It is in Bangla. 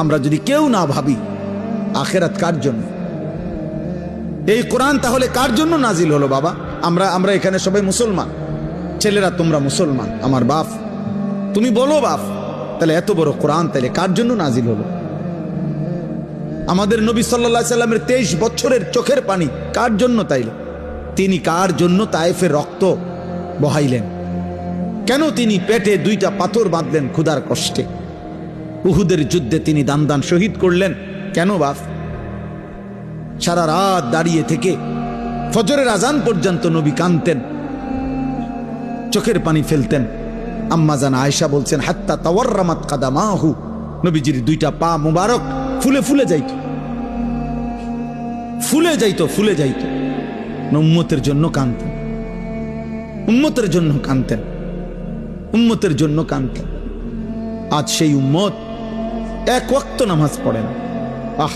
আমরা যদি কেউ না ভাবি আখেরাত কার জন্য, এই কোরআন তাহলে কার জন্য নাজিল হলো বাবা? আমরা এখানে সবাই মুসলমান, ছেলেরা তোমরা মুসলমান, আমার বাপ, তুমি বলো বাপ, তাহলে এত বড় কোরআন তাহলে কার জন্য নাজিল হলো? আমাদের নবী সাল্লাল্লাহু আলাইহি সাল্লামের 23 বছরের চোখের পানি কার জন্য? তাইলে তিনি কার জন্য তায়েফের রক্ত বহাইলেন? কেন তিনি পেটে 2টা পাথর বাঁধলেন ক্ষুধার কষ্টে? উহুদের যুদ্ধে তিনি দান শহীদ করলেন কেন বাপ? সারা রাত দাঁড়িয়ে থেকে ফজরের আজান পর্যন্ত নবী কাঁদতেন, চোখের পানি ফেলতেন। আম্মা জান আয়েশা বলছেন হাত্তা তাওয়াররামাত কাদামাহু, নবীজির 2টা পা মুবারক ফুলে ফুলে যাইত, ফুলে যাইত, ফুলে যাইত। উম্মতের জন্য কাঁদতেন, উম্মতের জন্য কাঁদতেন, উম্মতের জন্য কাঁদতেন। আজ সেই উম্মত এক ওয়াক্ত নামাজ পড়ে না। আহ